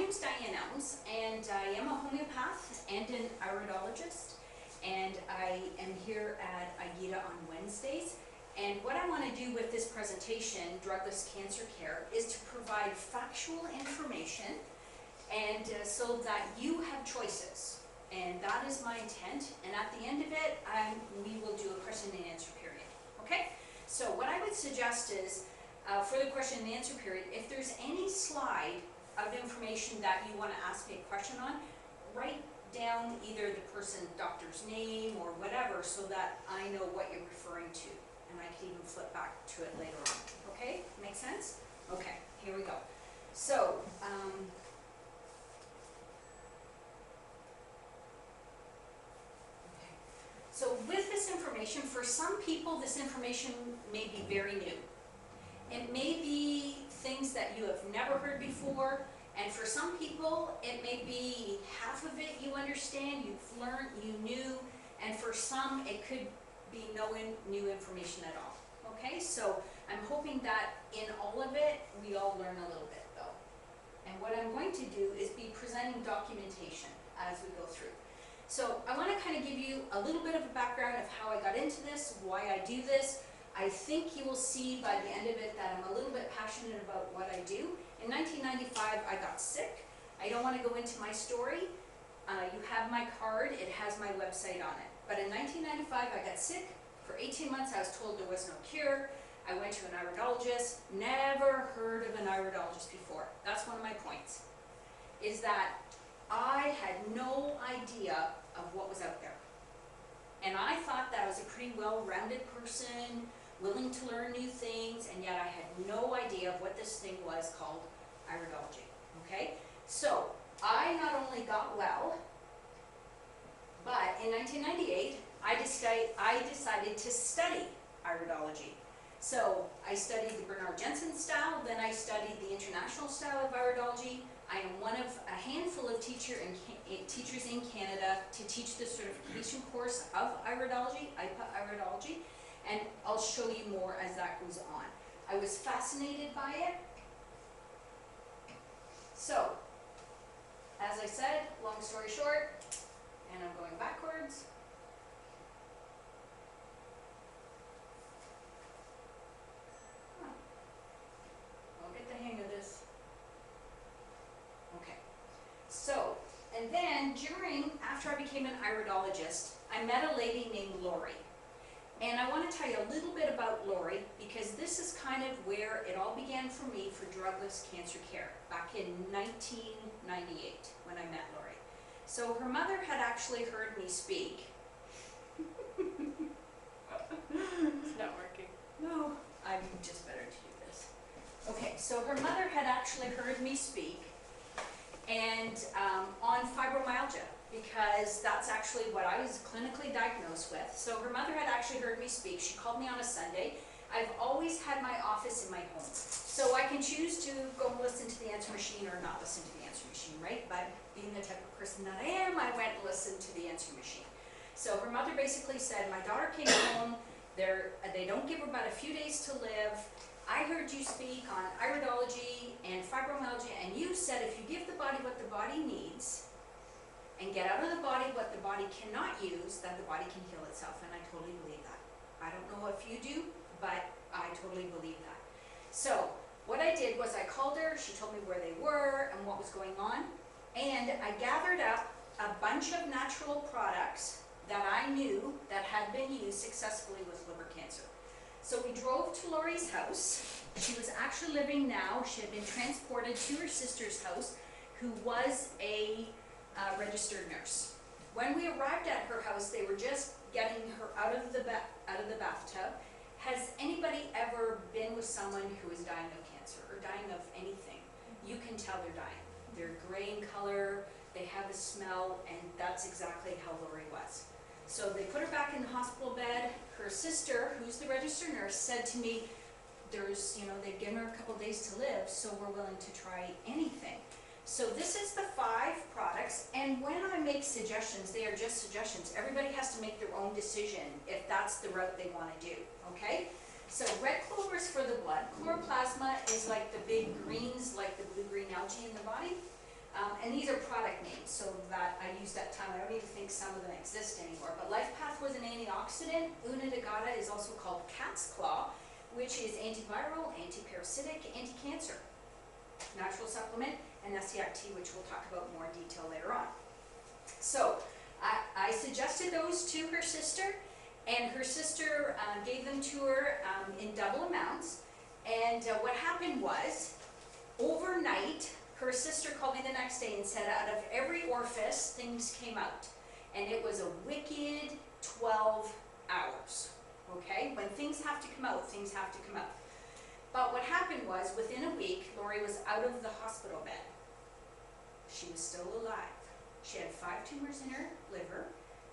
name's Eli Jones, and I am a homeopath and an iridologist, and I am here at IGETA on Wednesdays. And what I want to do with this presentation, Drugless Cancer Care, is to provide factual information and so that you have choices. And that is my intent. And at the end of it, we will do a question and answer period. Okay? So what I would suggest is, for the question and answer period, if there's any slide of information that you want to ask me a question on, write down either the doctor's name or whatever so that I know what you're referring to. And I can even flip back to it later on. Okay? Make sense? Okay, here we go. So, so with this information, for some people, this information may be very new. It may be things that you have never heard before, and for some people, it may be half of it you understand, you've learned, you knew, and for some, it could be no new information at all. Okay, so I'm hoping that in all of it, we all learn a little bit though. And what I'm going to do is be presenting documentation as we go through. So I want to kind of give you a little bit of a background of how I got into this, why I do this. I think you will see by the end of it that I'm a little bit passionate about what I do. In 1995, I got sick. I don't want to go into my story. You have my card. It has my website on it. But in 1995, I got sick. For 18 months, I was told there was no cure. I went to an iridologist. Never heard of an iridologist before. That's one of my points, is that I had no idea of what was out there. And I thought that I was a pretty well-rounded person, willing to learn new things, and yet I had no idea of what this thing was called iridology. Okay? So, I not only got well, but in 1998, I decided to study iridology. So, I studied the Bernard Jensen style, then I studied the international style of iridology. I am one of a handful of teachers in Canada to teach the certification course of iridology, IPA iridology, and I'll show you more as that goes on. I was fascinated by it. So, as I said, long story short, and I'm going backwards. I'll get the hang of this. Okay. So, and then after I became an iridologist, I met a lady named Lori. And I want to tell you a little bit about Lori because this is kind of where it all began for me for Drugless Cancer Care back in 1998 when I met Lori. So her mother had actually heard me speak. It's not working. No, I'm just better to do this. Okay, so her mother had actually heard me speak and on fibromyalgia, because that's actually what I was clinically diagnosed with. So her mother had actually heard me speak. She called me on a Sunday. I've always had my office in my home. So I can choose to go and listen to the answer machine or not listen to the answer machine, right? But being the type of person that I am, I went and listened to the answer machine. So her mother basically said, my daughter came home, they don't give her about a few days to live. I heard you speak on iridology and fibromyalgia, and you said if you give the body what the body needs, and get out of the body what the body cannot use, that the body can heal itself. And I totally believe that. I don't know if you do, but I totally believe that. So what I did was I called her, she told me where they were and what was going on, and I gathered up a bunch of natural products that I knew that had been used successfully with liver cancer. So we drove to Lori's house. She was actually living now. She had been transported to her sister's house, who was a registered nurse. When we arrived at her house, they were just getting her out of the bathtub. Has anybody ever been with someone who is dying of cancer or dying of anything? You can tell they're dying. They're gray in color, they have a smell, and that's exactly how Lori was. So they put her back in the hospital bed. Her sister, who's the registered nurse, said to me, they've given her a couple days to live, so we're willing to try anything. So this is the 5 products, and when I make suggestions, they are just suggestions. Everybody has to make their own decision if that's the route they want to do, okay? So red clover is for the blood. Chloroplasma is like the big greens, like the blue-green algae in the body. And these are product names, so that I used that time. I don't even think some of them exist anymore. But LifePath was an antioxidant. Una Degata is also called cat's claw, which is antiviral, antiparasitic, anti-cancer. Natural supplement, and SCIT, which we'll talk about more in detail later on. So I suggested those to her sister, and her sister gave them to her in double amounts. And what happened was, overnight, her sister called me the next day and said out of every orifice, things came out. And it was a wicked 12 hours, okay? When things have to come out, things have to come out. But what happened was, within a week, Lori was out of the hospital bed. She was still alive. She had 5 tumors in her liver,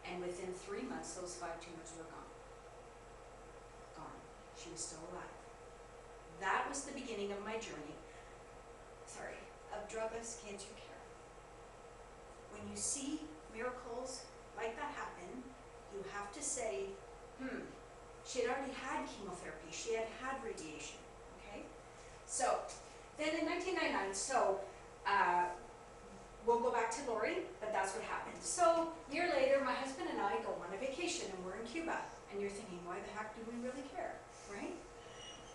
and within 3 months, those 5 tumors were gone. Gone. She was still alive. That was the beginning of my journey, of drugless cancer care. When you see miracles like that happen, you have to say, she had already had chemotherapy, she had had radiation, okay? So, then in 1999, we'll go back to Lori, but that's what happened. So, a year later, my husband and I go on a vacation, and we're in Cuba. And you're thinking, why the heck do we really care, right?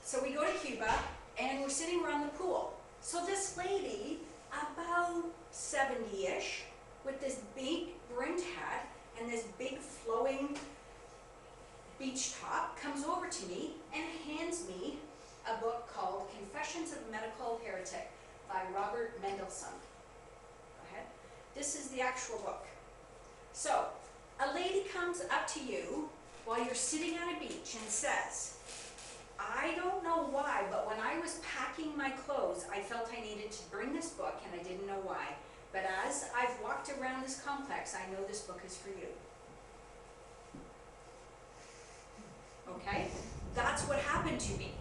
So we go to Cuba, and we're sitting around the pool. So this lady, about 70-ish, with this big brimmed hat and this big flowing beach top, comes over to me and hands me a book called Confessions of a Medical Heretic by Robert Mendelsohn. Go ahead. This is the actual book. So, a lady comes up to you while you're sitting on a beach and says, I don't know why, but when I was packing my clothes, I felt I needed to bring this book, and I didn't know why. But as I've walked around this complex, I know this book is for you. Okay? That's what happened to me.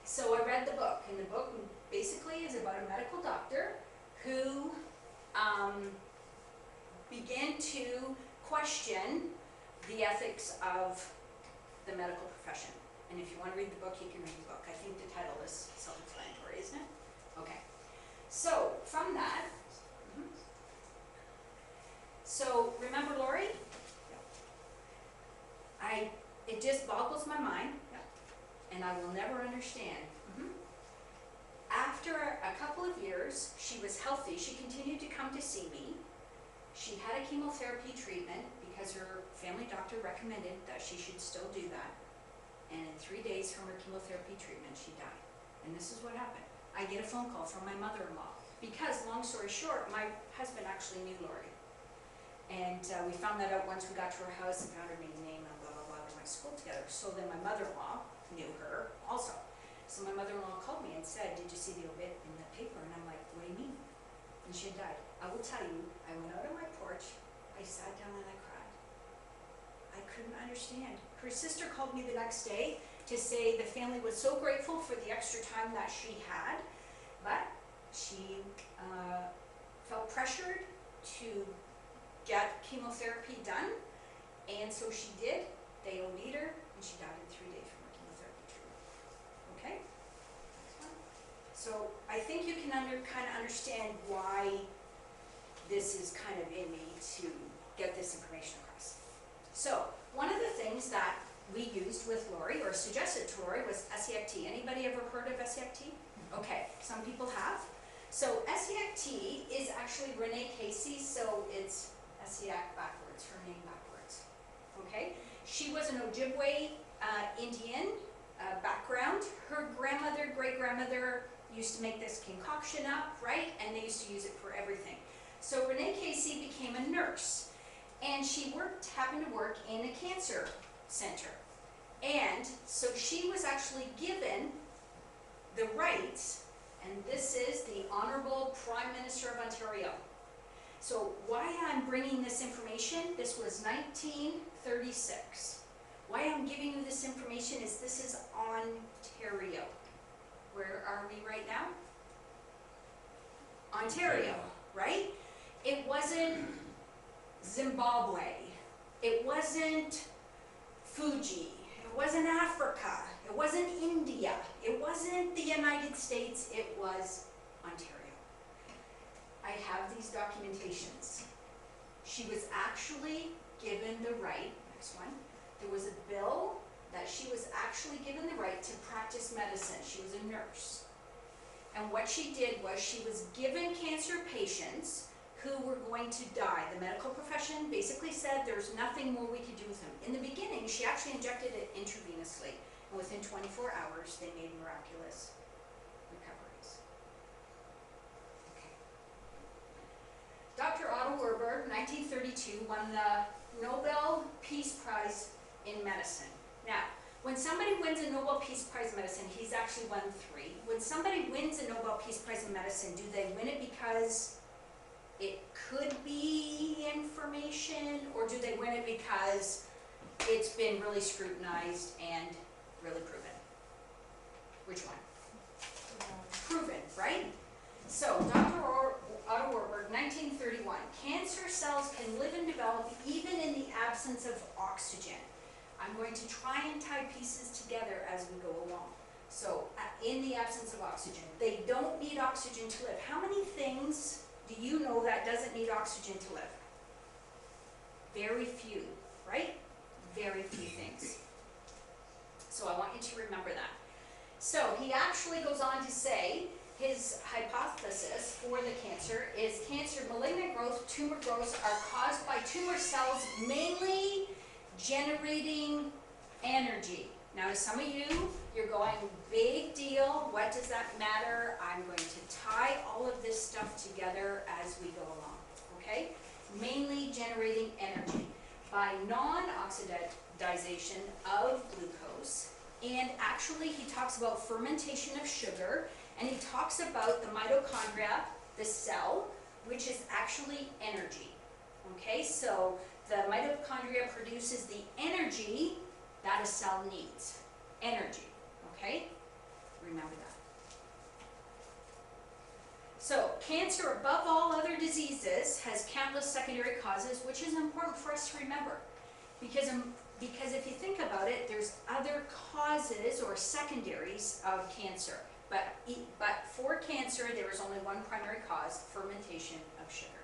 So I read the book, and the book basically is about a medical doctor who began to question the ethics of the medical profession. And if you want to read the book, you can read the book. I think the title is self-explanatory, isn't it? Okay. So, from that, so remember Lori? It just boggles my mind, and I will never understand. After a couple of years, she was healthy. She continued to come to see me. She had a chemotherapy treatment because her family doctor recommended that she should still do that. And in 3 days from her chemotherapy treatment, she died. And this is what happened. I get a phone call from my mother-in-law. Because, long story short, my husband actually knew Lori. And we found that out once we got to her house and found her maiden name and blah, blah, blah. We went to school together. So then my mother-in-law knew her also. So my mother-in-law called me and said, did you see the obit in the paper? And I'm like, what do you mean? And she had died. I will tell you, I went out on my porch, I sat down and I cried. I couldn't understand. Her sister called me the next day to say the family was so grateful for the extra time that she had, but she felt pressured to get chemotherapy done, and so she did. They OD'd her, and she died in 3 days from her chemotherapy treatment. Okay? So I think you can kind of understand why this is kind of in me to get this information across. So one of the things that we used with Lori, or suggested to Lori, was SCIT. Anybody ever heard of SCIT? Okay, some people have. So SCIT is actually Renee Casey, so it's SCIT backwards, her name backwards. Okay? She was an Ojibwe Indian background. Her grandmother, great-grandmother used to make this concoction up, right? And they used to use it for everything. So Renee Casey became a nurse, and she happened to work in a cancer center. And so she was actually given the rights, and this is the Honorable Prime Minister of Ontario. So why I'm bringing this information, this was 1936. Why I'm giving you this information is this is Ontario. Where are we right now? Ontario, right? It wasn't Zimbabwe. It wasn't Fuji. It wasn't Africa. It wasn't India. It wasn't the United States. It was Ontario. I I have these documentations. She was actually given the right, next one, there was a bill that she was actually given the right to practice medicine. She was a nurse. And what she did was she was given cancer patients who were going to die. The medical profession basically said there's nothing more we could do with them. In the beginning, she actually injected it intravenously, and within 24 hours, they made miraculous recoveries. Okay. Dr. Otto Warburg, 1932, won the Nobel Peace Prize in medicine. Now, when somebody wins a Nobel Peace Prize in medicine, he's actually won 3. When somebody wins a Nobel Peace Prize in medicine, do they win it because it could be information, or do they win it because it's been really scrutinized and really proven? Which one? Proven, right? So, Dr. Otto Warburg, 1931, cancer cells can live and develop even in the absence of oxygen. I'm going to try and tie pieces together as we go along. So, in the absence of oxygen, they don't need oxygen to live. How many things do you know that doesn't need oxygen to live? Very few, right? Very few things. So I want you to remember that. So he actually goes on to say his hypothesis for the cancer is cancer, malignant growth, tumor growths are caused by tumor cells mainly generating energy. Now to some of you, you're going, big deal, what does that matter? I'm going to tie all of this stuff together as we go along, okay? Mainly generating energy by non-oxidization of glucose, and actually he talks about fermentation of sugar, and he talks about the mitochondria, the cell, which is actually energy, okay? So the mitochondria produces the energy that a cell needs, energy, okay? Remember that. So, cancer, above all other diseases, has countless secondary causes, which is important for us to remember. Because if you think about it, there's other causes or secondaries of cancer. But for cancer, there is only one primary cause, fermentation of sugar.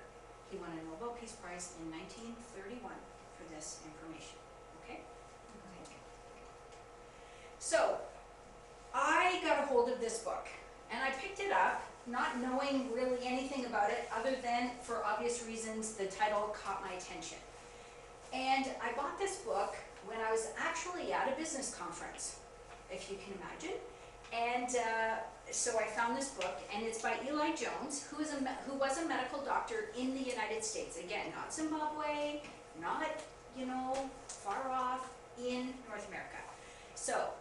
He won a Nobel Peace Prize in 1931 for this information, okay? So, I got a hold of this book, and I picked it up, not knowing really anything about it, other than, for obvious reasons, the title caught my attention. And I bought this book when I was actually at a business conference, if you can imagine. And so I found this book, and it's by Eli Jones, who was a medical doctor in the United States. Again, not Zimbabwe, not, far off, in North America. So,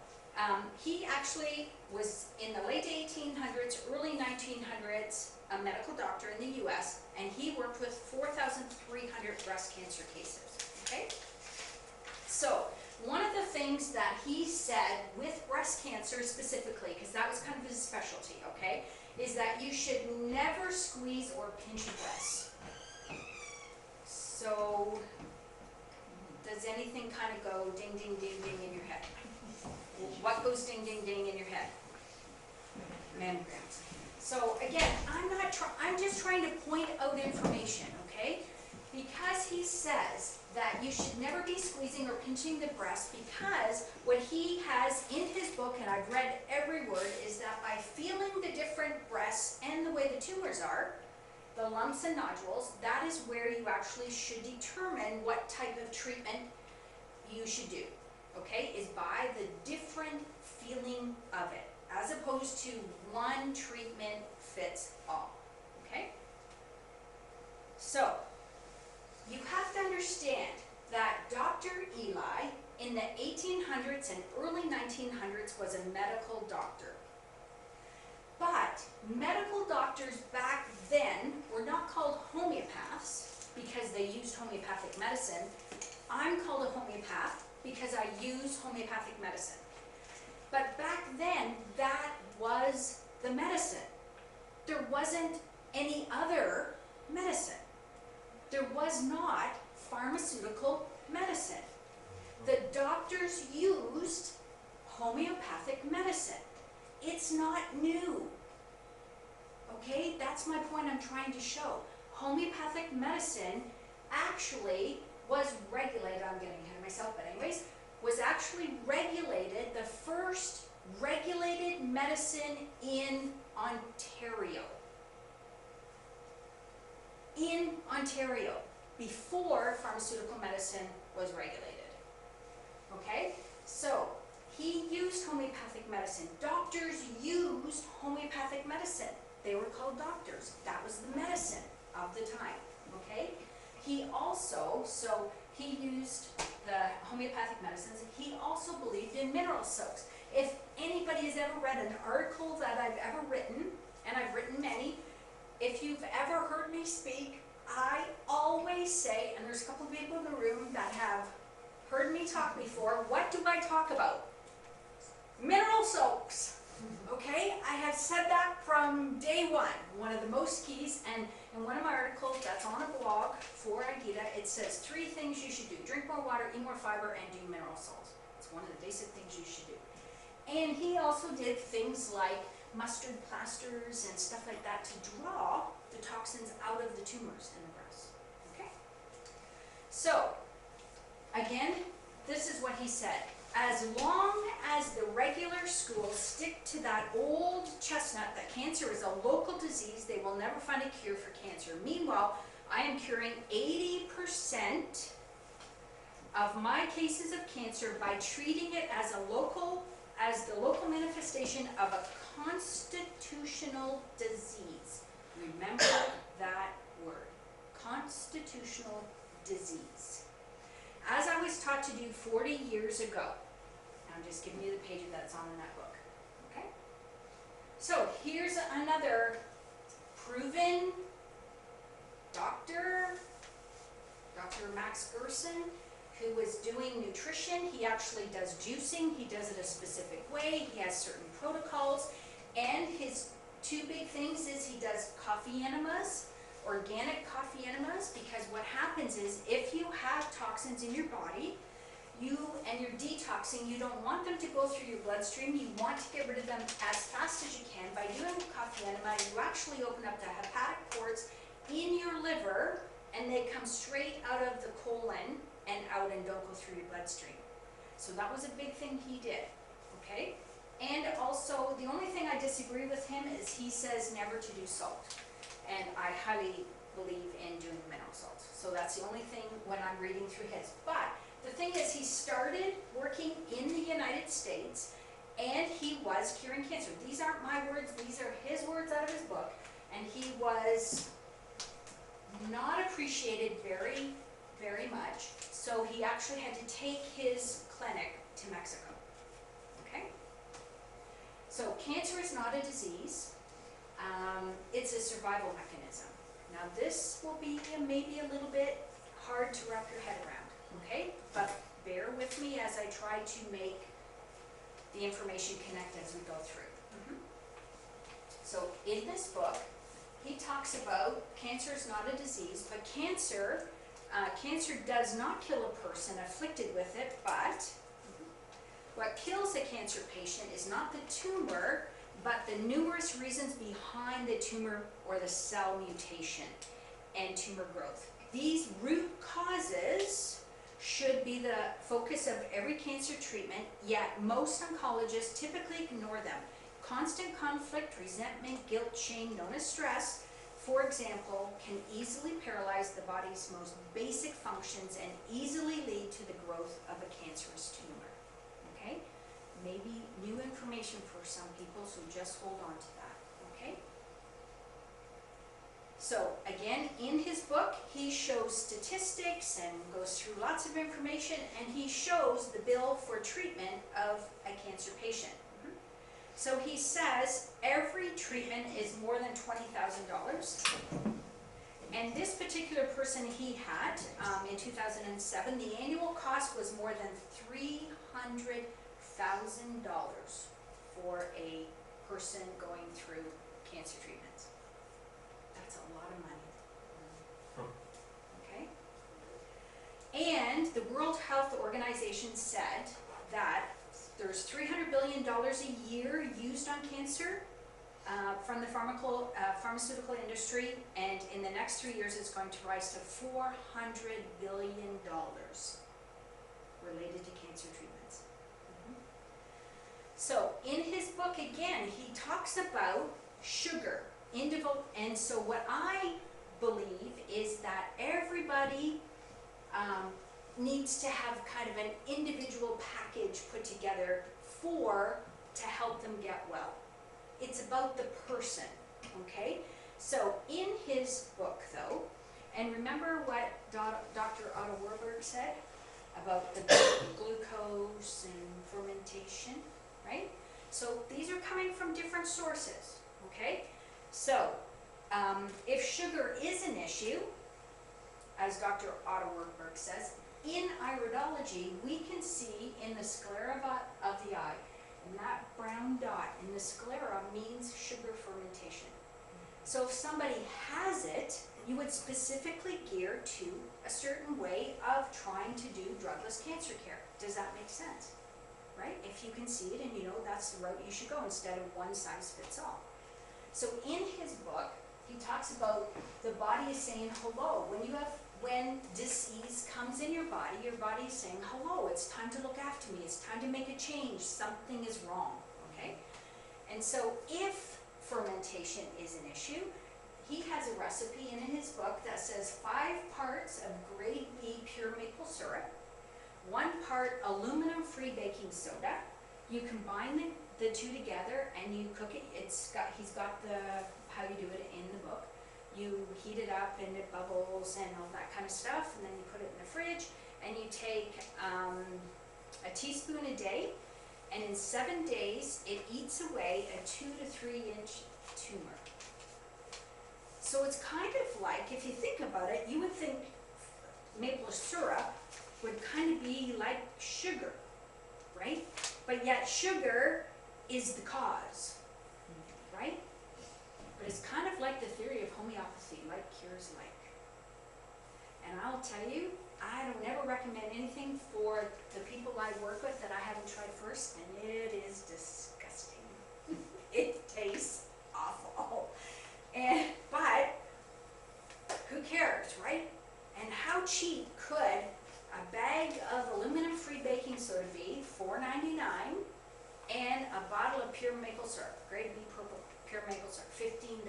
he actually was in the late 1800s, early 1900s, a medical doctor in the US, and he worked with 4,300 breast cancer cases, okay? So, one of the things that he said with breast cancer specifically, because that was kind of his specialty, okay, is that you should never squeeze or pinch a breast. So, does anything kind of go ding, ding, ding, ding in your head? What goes ding, ding, ding in your head? Mammograms. So again, I'm just trying to point out information, okay? Because he says that you should never be squeezing or pinching the breast, because what he has in his book, and I've read every word, is that by feeling the different breasts and the way the tumors are, the lumps and nodules, that is where you actually should determine what type of treatment you should do. Okay, is by the different feeling of it, as opposed to one treatment fits all, okay? So, you have to understand that Dr. Eli, in the 1800s and early 1900s, was a medical doctor. But medical doctors back then were not called homeopaths because they used homeopathic medicine. I'm called a homeopath because I use homeopathic medicine. But back then, that was the medicine. There wasn't any other medicine. There was not pharmaceutical medicine. The doctors used homeopathic medicine. It's not new. Okay, that's my point I'm I'm trying to show. Homeopathic medicine actually was regulated, I'm getting ahead of myself, but anyways, was actually regulated, the first regulated medicine in Ontario. In Ontario, before pharmaceutical medicine was regulated. Okay? So, he used homeopathic medicine. Doctors used homeopathic medicine. They were called doctors. That was the medicine of the time. Okay? He also, so he used the homeopathic medicines. He also believed in mineral soaks. If anybody has ever read an article that I've ever written, and I've written many, if you've ever heard me speak, I always say, and there's a couple of people in the room that have heard me talk before, what do I talk about? Mineral soaks. Okay? I have said that from day one of the most keys, and in one of my articles that's on a blog for Agita, it says 3 things you should do. Drink more water, eat more fiber, and do mineral salts. It's one of the basic things you should do. And he also did things like mustard plasters and stuff like that to draw the toxins out of the tumors in the breast. Okay? So, again, this is what he said. As long as the regular schools stick to that old chestnut that cancer is a local disease, they will never find a cure for cancer. Meanwhile, I am curing 80% of my cases of cancer by treating it as the local manifestation of a constitutional disease. Remember that word, constitutional disease. As I was taught to do 40 years ago. I'm just giving you the page that's on in that book. Okay? So here's another proven doctor, Dr. Max Gerson, who was doing nutrition. He actually does juicing. He does it a specific way. He has certain protocols. And his 2 big things is he does coffee enemas, organic coffee enemas, because what happens is if you have toxins in your body, and you're detoxing, you don't want them to go through your bloodstream. You want to get rid of them as fast as you can. By doing coffee enema, you actually open up the hepatic ports in your liver, and they come straight out of the colon and out and don't go through your bloodstream. So that was a big thing he did, okay? And also, the only thing I disagree with him is he says never to do salt. And I highly believe in doing mineral salt. So that's the only thing when I'm reading through his. But the thing is, he started working in the United States, and he was curing cancer. These aren't my words, these are his words out of his book. And he was not appreciated very, very much. So he actually had to take his clinic to Mexico. Okay? So cancer is not a disease. It's a survival mechanism. Now this will be maybe a little bit hard to wrap your head around, okay? But bear with me as I try to make the information connect as we go through. So in this book, he talks about cancer is not a disease, but cancer does not kill a person afflicted with it, but what kills a cancer patient is not the tumor, but the numerous reasons behind the tumor or the cell mutation and tumor growth. These root causes should be the focus of every cancer treatment, yet most oncologists typically ignore them. Constant conflict, resentment, guilt, shame, known as stress, for example, can easily paralyze the body's most basic functions and easily lead to the growth of a cancerous tumor. Okay? Maybe new information for some people, so just hold on to that, okay? So again, in his book, he shows statistics and goes through lots of information, and he shows the bill for treatment of a cancer patient. So he says every treatment is more than $20,000. And this particular person he had in 2007, the annual cost was more than $300,000 for a person going through cancer treatments. That's a lot of money. Okay? And the World Health Organization said that there's $300 billion a year used on cancer from the pharmaceutical pharmaceutical industry, and in the next 3 years it's going to rise to $400 billion related to cancer treatments. So in his book, again, he talks about sugar, and so what I believe is that everybody needs to have kind of an individual package put together to help them get well. It's about the person, okay? So in his book, though, and remember what Dr. Otto Warburg said about the glucose and fermentation, right? So these are coming from different sources, okay? So if sugar is an issue, as Dr. Otto Warburg says, in iridology, we can see in the sclera of the eye, and that brown dot in the sclera means sugar fermentation. So if somebody has it, you would specifically gear to a certain way of trying to do drugless cancer care. Does that make sense? Right? If you can see it and you know that's the route you should go instead of one size fits all. So in his book, he talks about the body is saying hello. When disease comes in your body is saying hello. It's time to look after me. It's time to make a change. Something is wrong, okay? And so if fermentation is an issue, he has a recipe in his book that says 5 parts of grade B pure maple syrup, 1 part aluminum-free baking soda. You combine the two together and you cook it. He's got how you do it in the book. You heat it up and it bubbles and all that kind of stuff, and then you put it in the fridge, and you take a teaspoon a day, and in 7 days it eats away a 2 to 3 inch tumor. So it's kind of like, if you think about it, you would think maple syrup would kind of be like sugar, right? But yet sugar is the cause, right? But it's kind of like the theory of homeopathy, like cures like. And I'll tell you, I don't ever recommend anything for the people I work with that I haven't tried first, and it is disgusting. It tastes awful. But who cares, right? And how cheap could a bag of aluminum-free baking soda be? $4.99, and a bottle of pure maple syrup, grade B pure maple syrup, $15.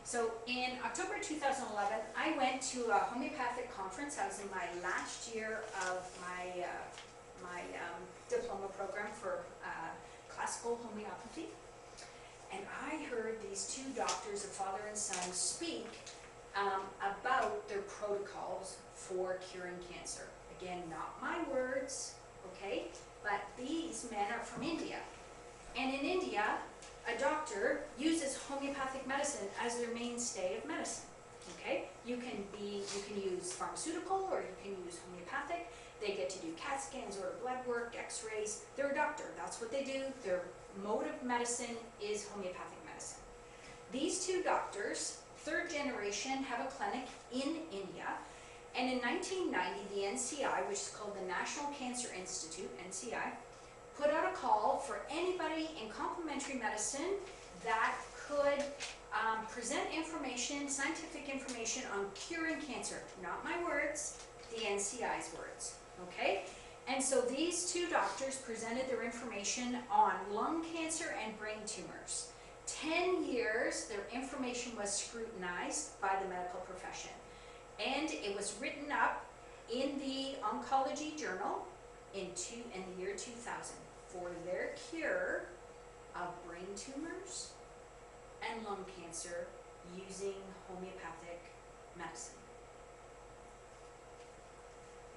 So in October 2011, I went to a homeopathic conference. I was in my last year of my diploma program for classical homeopathy. And I heard these 2 doctors, a father and son, speak about their protocols for curing cancer. Again, not my words, okay? But these men are from India. And in India, a doctor uses homeopathic medicine as their mainstay of medicine, okay? You can use pharmaceutical or you can use homeopathic. They get to do CAT scans, order blood work, x-rays. They're a doctor, that's what they do. Their mode of medicine is homeopathic medicine. These 2 doctors, 3rd generation, have a clinic in India. And in 1990, the NCI, which is called the National Cancer Institute, NCI, put out a call for anybody in complementary medicine that could present information, scientific information on curing cancer. Not my words, the NCI's words, okay? And so these 2 doctors presented their information on lung cancer and brain tumors. 10 years, their information was scrutinized by the medical profession. And it was written up in the Oncology Journal in the year 2000 for their cure of brain tumors and lung cancer using homeopathic medicine.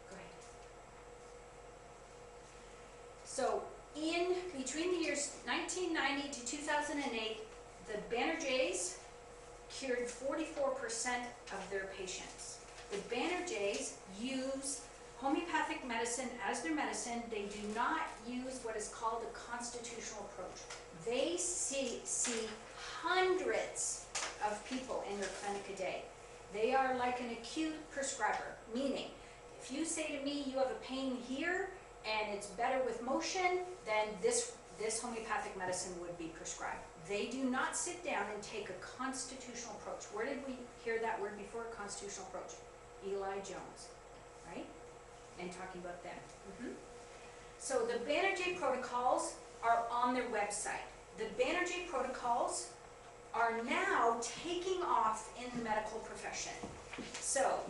Go ahead. So in between the years 1990 to 2008, the Banerjees cured 44% of their patients. The Banerjees use homeopathic medicine as their medicine. They do not use what is called a constitutional approach. They see hundreds of people in their clinic a day. They are like an acute prescriber, meaning if you say to me you have a pain here and it's better with motion, then this this homeopathic medicine would be prescribed. They do not sit down and take a constitutional approach. Where did we hear that word before? Constitutional approach. Eli Jones, right? And talking about them. So the Banerjee protocols are on their website. The Banerjee protocols are now taking off in the medical profession. So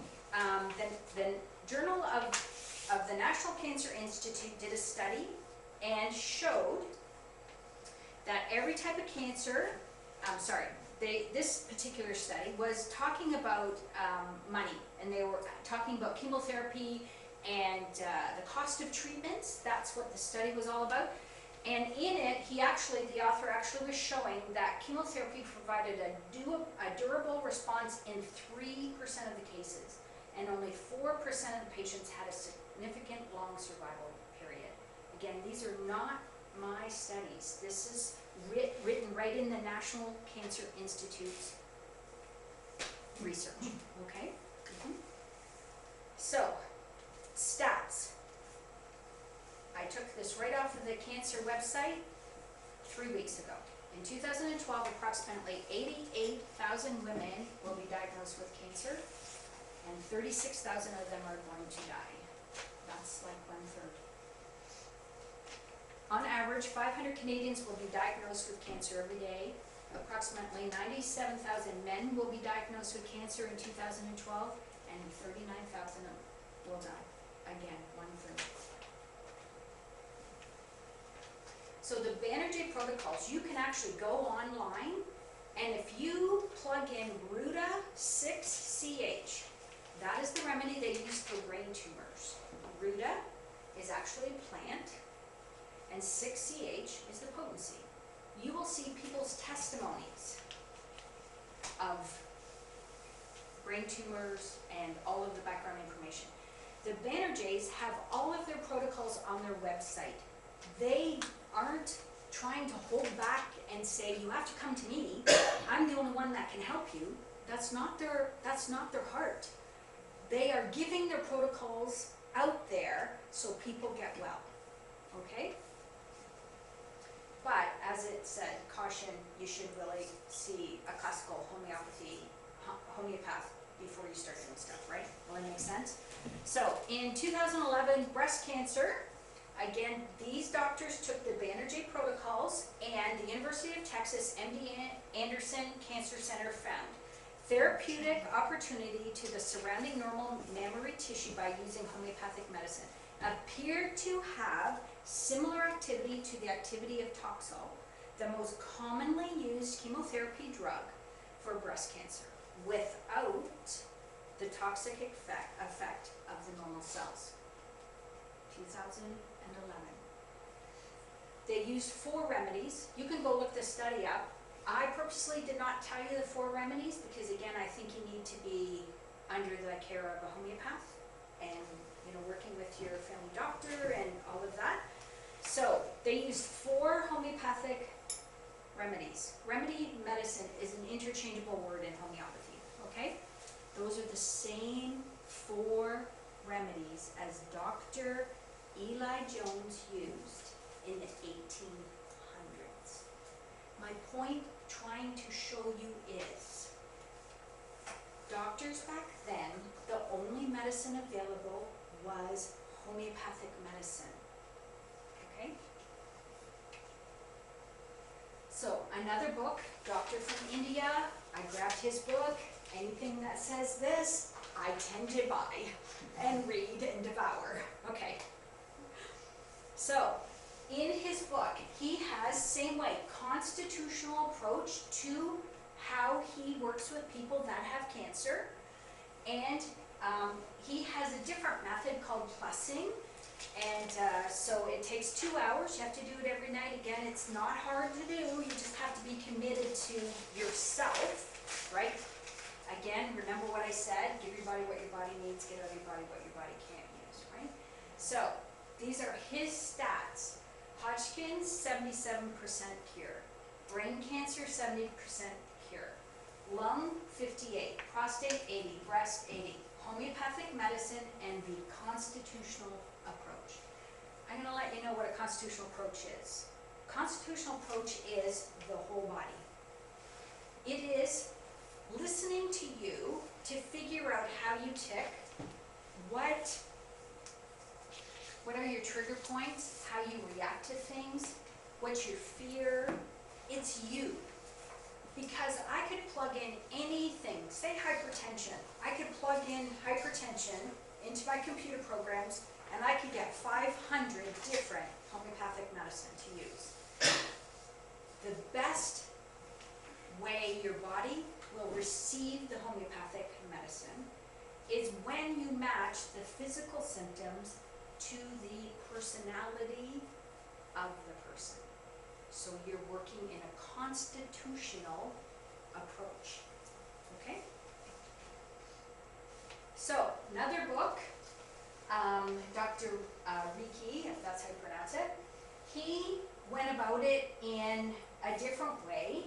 the Journal of the National Cancer Institute did a study and showed that every type of cancer, this particular study was talking about money, and they were talking about chemotherapy and the cost of treatments. That's what the study was all about. And in it, the author actually was showing that chemotherapy provided a durable response in 3% of the cases, and only 4% of the patients had a significant long survival period. Again, these are not my studies. This is written right in the National Cancer Institute's research, okay? So, stats. I took this right off of the cancer website 3 weeks ago. In 2012, approximately 88,000 women will be diagnosed with cancer, and 36,000 of them are going to die. That's like 1/3. On average, 500 Canadians will be diagnosed with cancer every day. Approximately 97,000 men will be diagnosed with cancer in 2012, and 39,000 will die. Again, 1/3. So the Banerjee protocols, you can actually go online, and if you plug in Ruta 6CH, that is the remedy they use for brain tumors. Ruta is actually a plant, and 6CH is the potency. You will see people's testimonies of brain tumors and all of the background information. The Banerjees have all of their protocols on their website. They aren't trying to hold back and say, you have to come to me, I'm the only one that can help you. That's not their heart. They are giving their protocols out there so people get well, okay? But as it said, caution, you should really see a classical homeopath before you start doing stuff, right? Will that make sense? So in 2011, breast cancer, again, these doctors took the Banerjee protocols, and the University of Texas MD Anderson Cancer Center found therapeutic opportunity to the surrounding normal mammary tissue by using homeopathic medicine appeared to have similar activity to the activity of Taxol, the most commonly used chemotherapy drug for breast cancer, without the toxic effect of the normal cells. 2011. They used 4 remedies. You can go look this study up. I purposely did not tell you the 4 remedies because, again, I think you need to be under the care of a homeopath and, working with your family doctor and all of that. So they used 4 homeopathic remedies. Remedy medicine is an interchangeable word in homeopathy, okay? Those are the same 4 remedies as Dr. Eli Jones used in the 1800s. My point trying to show you is, doctors back then, the only medicine available was homeopathic medicine, okay? So another book, doctor from India, I grabbed his book. Anything that says this, I tend to buy and read and devour, okay? So, in his book, he has, same way, constitutional approach to how he works with people that have cancer, and he has a different method called plussing, and so it takes 2 hours. You have to do it every night. Again, it's not hard to do. You just have to be committed to yourself, right? Again, remember what I said, give your body what your body needs, give your body what your body can't use, right? So, these are his stats. Hodgkin's, 77% cure. Brain cancer, 70% cure. Lung, 58. Prostate, 80. Breast, 80. Homeopathic medicine and the constitutional approach. I'm going to let you know what a constitutional approach is. constitutional approach is the whole body. It is listening to you to figure out how you tick, what are your trigger points, how you react to things, what's your fear. It's you. Because I could plug in anything, say hypertension. I could plug in hypertension into my computer programs and I could get 500 different homeopathic medicine to use. The best way your body will receive the homeopathic medicine is when you match the physical symptoms to the personality of the person. So you're working in a constitutional approach, okay? So, another book, Dr. Riki, if that's how you pronounce it, he went about it in a different way,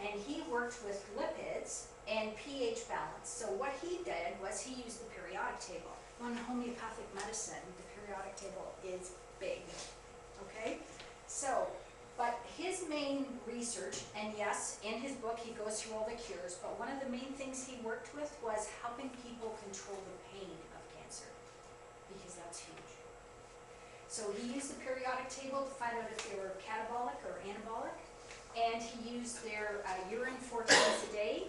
and he worked with lipids and pH balance. So what he did was he used the periodic table. On homeopathic medicine, the periodic table is big, okay? So, but his main research, and yes, in his book he goes through all the cures, but one of the main things he worked with was helping people control the pain of cancer, because that's huge. So he used the periodic table to find out if they were catabolic or anabolic, and he used their urine 4 times a day,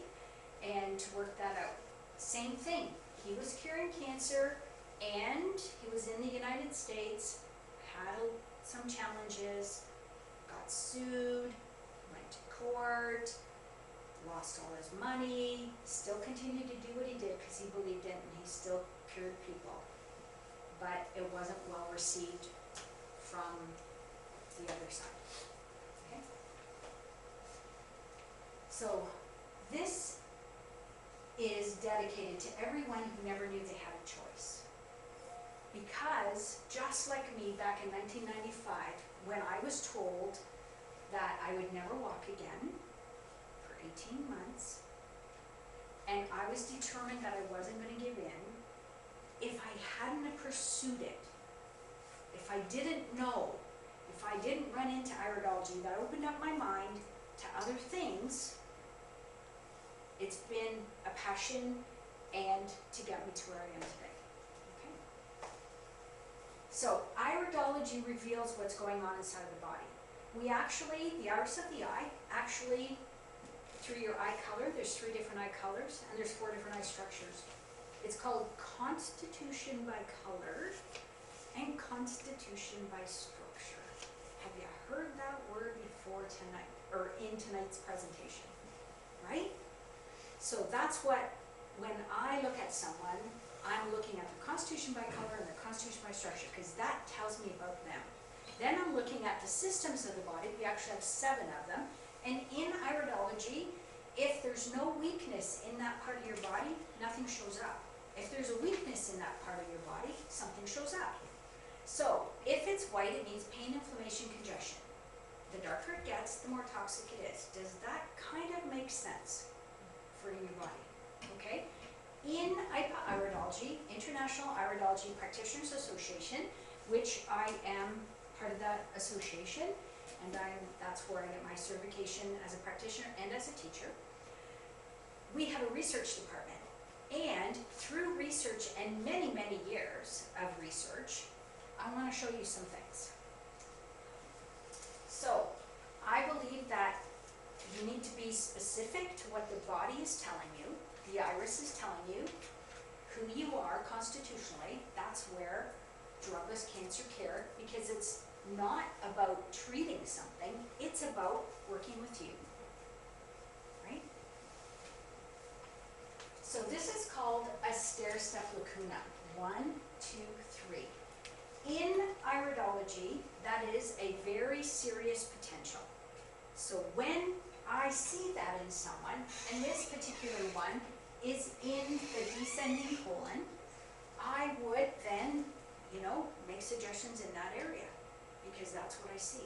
and to work that out. Same thing, he was curing cancer, and he was in the United States, had some challenges, got sued, went to court, lost all his money, still continued to do what he did because he believed in it and he still cured people. But it wasn't well received from the other side. Okay? So this is dedicated to everyone who never knew they had a choice. Because just like me back in 1995, when I was told that I would never walk again for 18 months, and I was determined that I wasn't going to give in, if I hadn't pursued it, if I didn't know, if I didn't run into iridology, that opened up my mind to other things, it's been a passion and to get me to where I am today. So, iridology reveals what's going on inside of the body. We actually, the iris of the eye, actually, through your eye color, there's 3 different eye colors, and there's 4 different eye structures. It's called constitution by color and constitution by structure. Have you heard that word before tonight, or in tonight's presentation? Right? So that's what, when I look at someone, I'm looking at the constitution by color and the constitution by structure, because that tells me about them. Then I'm looking at the systems of the body. We actually have 7 of them. And in iridology, if there's no weakness in that part of your body, nothing shows up. If there's a weakness in that part of your body, something shows up. So, if it's white, it means pain, inflammation, congestion. The darker it gets, the more toxic it is. Does that kind of make sense for your body? Okay? In IPA Iridology, International Iridology Practitioners Association, which I am part of that association, and that's where I get my certification as a practitioner and as a teacher, we have a research department. And through research and many, many years of research, I want to show you some things. So, I believe that you need to be specific to what the body is telling you. The iris is telling you who you are constitutionally. That's where Drugless Cancer Care, because it's not about treating something, it's about working with you, right? So this is called a stair-step lacuna. 1, 2, 3. In iridology, that is a very serious potential. So when I see that in someone, and this particular one is in the descending colon, I would then, make suggestions in that area, because that's what I see.